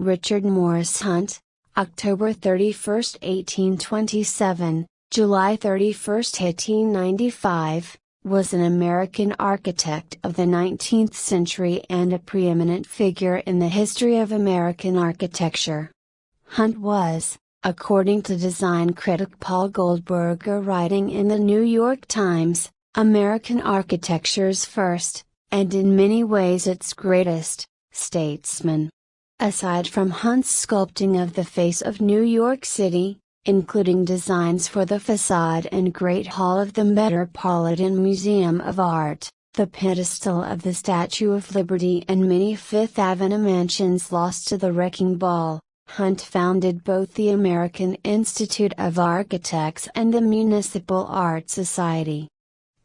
Richard Morris Hunt, October 31, 1827, July 31, 1895, was an American architect of the 19th century and a preeminent figure in the history of American architecture. Hunt was, according to design critic Paul Goldberger writing in the New York Times, American architecture's first, and in many ways its greatest, statesman. Aside from Hunt's sculpting of the face of New York City, including designs for the facade and Great Hall of the Metropolitan Museum of Art, the pedestal of the Statue of Liberty and many Fifth Avenue mansions lost to the wrecking ball, Hunt founded both the American Institute of Architects and the Municipal Art Society.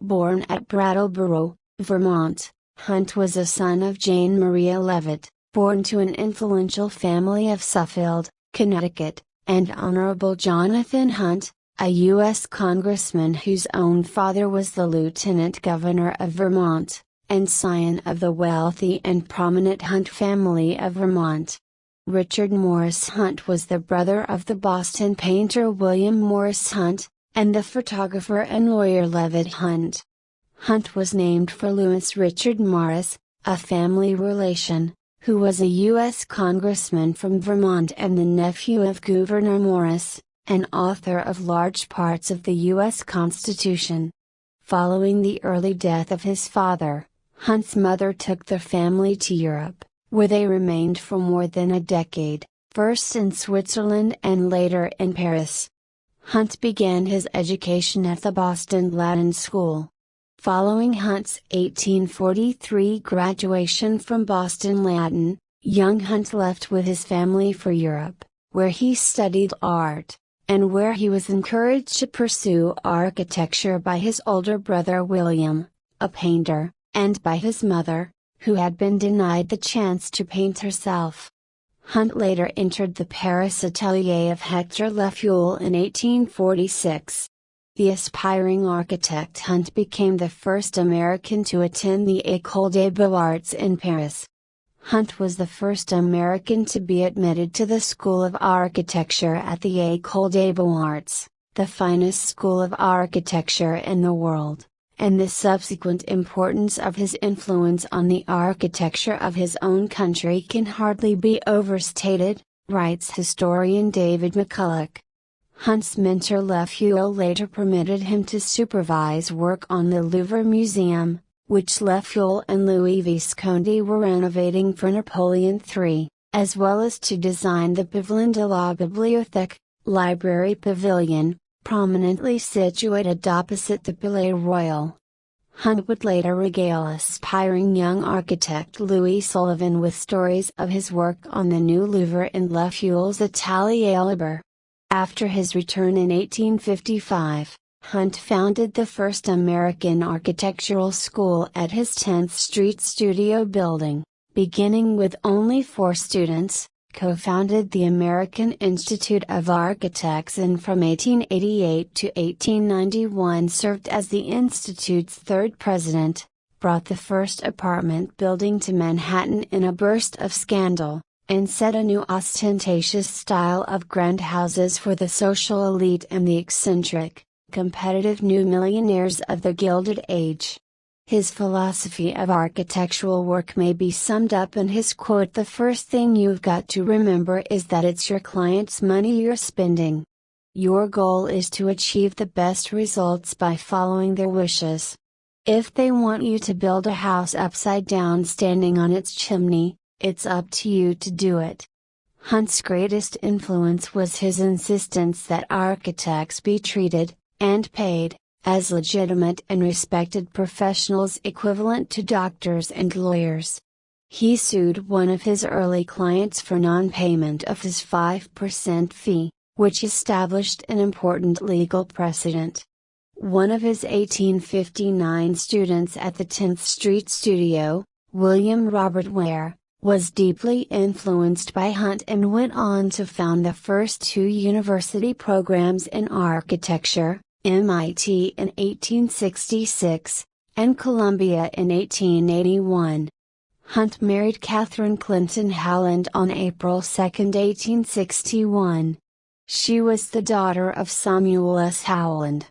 Born at Brattleboro, Vermont, Hunt was a son of Jane Maria Leavitt, born to an influential family of Suffield, Connecticut, and Honorable Jonathan Hunt, a U.S. congressman whose own father was the Lieutenant Governor of Vermont, and scion of the wealthy and prominent Hunt family of Vermont. Richard Morris Hunt was the brother of the Boston painter William Morris Hunt, and the photographer and lawyer Leavitt Hunt. Hunt was named for Louis Richard Morris, a family relation, who was a U.S. congressman from Vermont and the nephew of Gouverneur Morris, and author of large parts of the U.S. Constitution. Following the early death of his father, Hunt's mother took the family to Europe, where they remained for more than a decade, first in Switzerland and later in Paris. Hunt began his education at the Boston Latin School. Following Hunt's 1843 graduation from Boston Latin, young Hunt left with his family for Europe, where he studied art, and where he was encouraged to pursue architecture by his older brother William, a painter, and by his mother, who had been denied the chance to paint herself. Hunt later entered the Paris atelier of Hector Lefeuille in 1846. The aspiring architect Hunt became the first American to attend the École des Beaux-Arts in Paris. Hunt was the first American to be admitted to the School of Architecture at the École des Beaux-Arts, the finest school of architecture in the world, and the subsequent importance of his influence on the architecture of his own country can hardly be overstated, writes historian David McCulloch. Hunt's mentor Lefeuille later permitted him to supervise work on the Louvre Museum, which Lefeuille and Louis Visconti were renovating for Napoleon III, as well as to design the Pavillon de la Bibliothèque, library pavilion, prominently situated opposite the Palais Royal. Hunt would later regale aspiring young architect Louis Sullivan with stories of his work on the new Louvre in Lefeuille's Atelier Libre. After his return in 1855, Hunt founded the first American architectural school at his 10th Street studio building, beginning with only 4 students, co-founded the American Institute of Architects and from 1888 to 1891 served as the Institute's 3rd president, brought the first apartment building to Manhattan in a burst of scandal, and set a new ostentatious style of grand houses for the social elite and the eccentric, competitive new millionaires of the Gilded Age. His philosophy of architectural work may be summed up in his quote: "The first thing you've got to remember is that it's your client's money you're spending. Your goal is to achieve the best results by following their wishes. If they want you to build a house upside down standing on its chimney, it's up to you to do it." Hunt's greatest influence was his insistence that architects be treated, and paid, as legitimate and respected professionals equivalent to doctors and lawyers. He sued one of his early clients for non-payment of his 5% fee, which established an important legal precedent. One of his 1859 students at the 10th Street studio, William Robert Ware, was deeply influenced by Hunt and went on to found the first 2 university programs in architecture, MIT in 1866, and Columbia in 1881. Hunt married Catherine Clinton Howland on April 2, 1861. She was the daughter of Samuel S. Howland.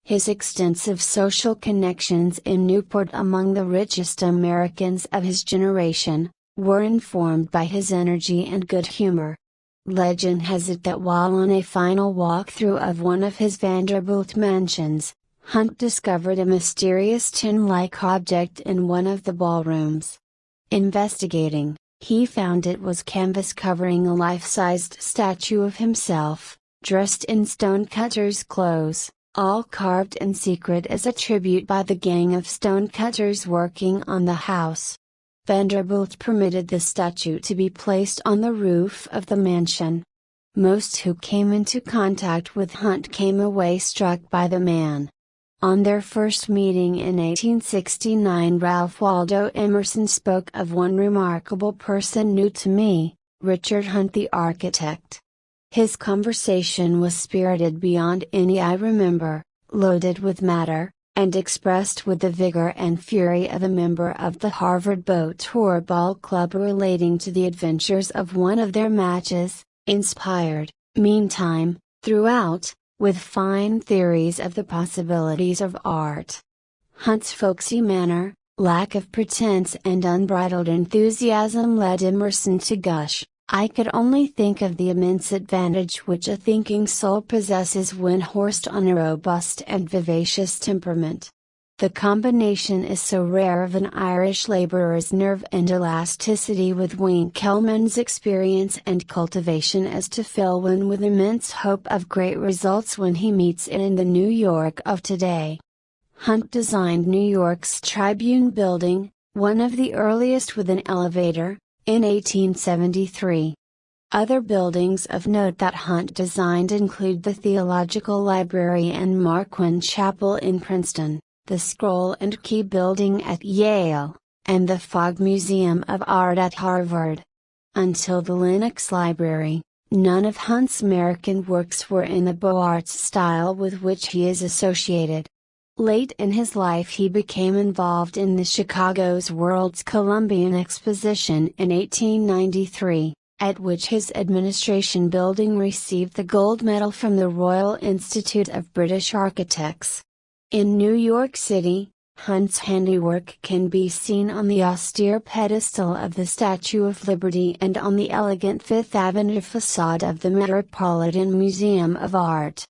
His extensive social connections in Newport among the richest Americans of his generation, were informed by his energy and good humor. Legend has it that while on a final walkthrough of one of his Vanderbilt mansions, Hunt discovered a mysterious tin-like object in one of the ballrooms. Investigating, he found it was canvas covering a life-sized statue of himself, dressed in stonecutter's clothes, all carved in secret as a tribute by the gang of stonecutters working on the house. Vanderbilt permitted the statue to be placed on the roof of the mansion. Most who came into contact with Hunt came away struck by the man. On their first meeting in 1869, Ralph Waldo Emerson spoke of one remarkable person new to me, Richard Hunt the architect. His conversation was spirited beyond any I remember, loaded with matter, and expressed with the vigor and fury of a member of the Harvard Boat Tour Ball Club relating to the adventures of one of their matches, inspired, meantime, throughout, with fine theories of the possibilities of art. Hunt's folksy manner, lack of pretense and unbridled enthusiasm led Emerson to gush, "I could only think of the immense advantage which a thinking soul possesses when horsed on a robust and vivacious temperament. The combination is so rare of an Irish labourer's nerve and elasticity with Winckelmann's experience and cultivation as to fill one with immense hope of great results when he meets it in the New York of today." Hunt designed New York's Tribune Building, one of the earliest with an elevator, in 1873. Other buildings of note that Hunt designed include the Theological Library and Marquand Chapel in Princeton, the Scroll and Key Building at Yale, and the Fogg Museum of Art at Harvard. Until the Lenox Library, none of Hunt's American works were in the Beaux Arts style with which he is associated. Late in his life he became involved in the Chicago's World's Columbian Exposition in 1893, at which his administration building received the gold medal from the Royal Institute of British Architects. In New York City, Hunt's handiwork can be seen on the austere pedestal of the Statue of Liberty and on the elegant Fifth Avenue facade of the Metropolitan Museum of Art.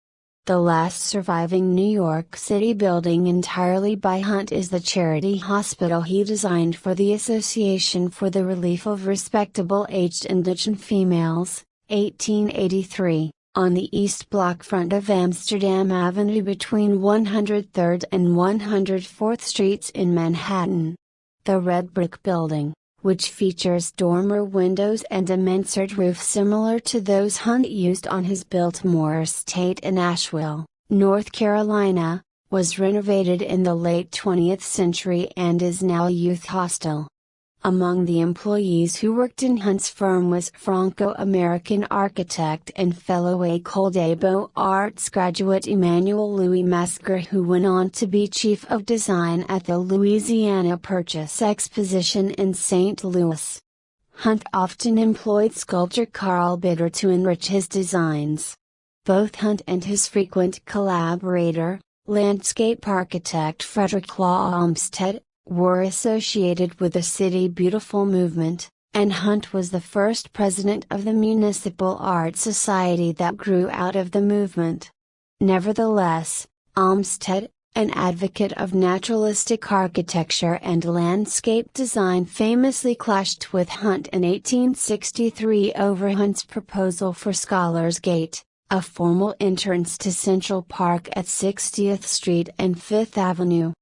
The last surviving New York City building entirely by Hunt is the charity hospital he designed for the Association for the Relief of Respectable Aged Indigent Females, 1883. On the East Block front of Amsterdam Avenue between 103rd and 104th Streets in Manhattan. The red brick building, which features dormer windows and a mansard roof similar to those Hunt used on his Biltmore estate in Asheville, North Carolina, was renovated in the late 20th century and is now a youth hostel. Among the employees who worked in Hunt's firm was Franco-American architect and fellow École des Beaux-Arts graduate Emmanuel Louis Masquer, who went on to be chief of design at the Louisiana Purchase Exposition in St. Louis. Hunt often employed sculptor Carl Bitter to enrich his designs. Both Hunt and his frequent collaborator, landscape architect Frederick Law Olmsted, were associated with the City Beautiful movement, and Hunt was the first president of the Municipal Art Society that grew out of the movement. Nevertheless, Olmsted, an advocate of naturalistic architecture and landscape design, famously clashed with Hunt in 1863 over Hunt's proposal for Scholars Gate, a formal entrance to Central Park at 60th Street and 5th Avenue.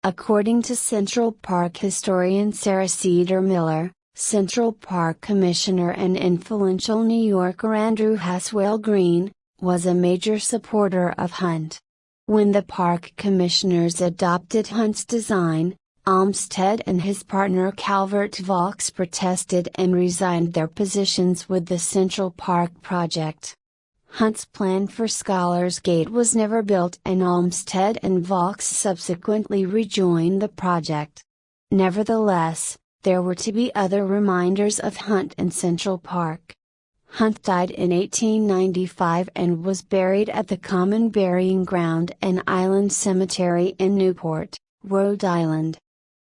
According to Central Park historian Sarah Cedar Miller, Central Park Commissioner and influential New Yorker Andrew Haswell Green, was a major supporter of Hunt. When the park commissioners adopted Hunt's design, Olmsted and his partner Calvert Vaux protested and resigned their positions with the Central Park project. Hunt's plan for Scholars Gate was never built and Olmsted and Vaux subsequently rejoined the project. Nevertheless, There were to be other reminders of Hunt in Central Park. Hunt died in 1895 and was buried at the Common Burying Ground and Island Cemetery in Newport, Rhode Island.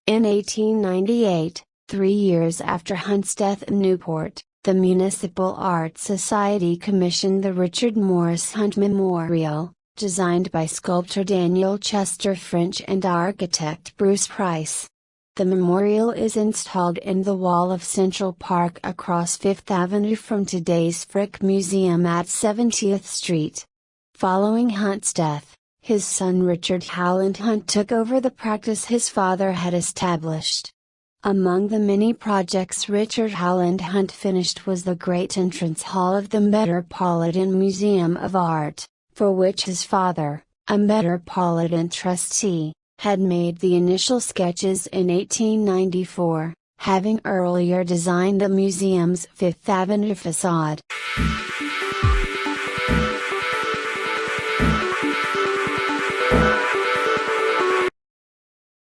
In 1898, 3 years after Hunt's death in Newport, the Municipal Art Society commissioned the Richard Morris Hunt Memorial, designed by sculptor Daniel Chester French and architect Bruce Price. The memorial is installed in the wall of Central Park across 5th Avenue from today's Frick Museum at 70th Street. Following Hunt's death, his son Richard Howland Hunt took over the practice his father had established. Among the many projects Richard Howland Hunt finished was the great entrance hall of the Metropolitan Museum of Art, for which his father, a Metropolitan trustee, had made the initial sketches in 1894, having earlier designed the museum's 5th Avenue facade.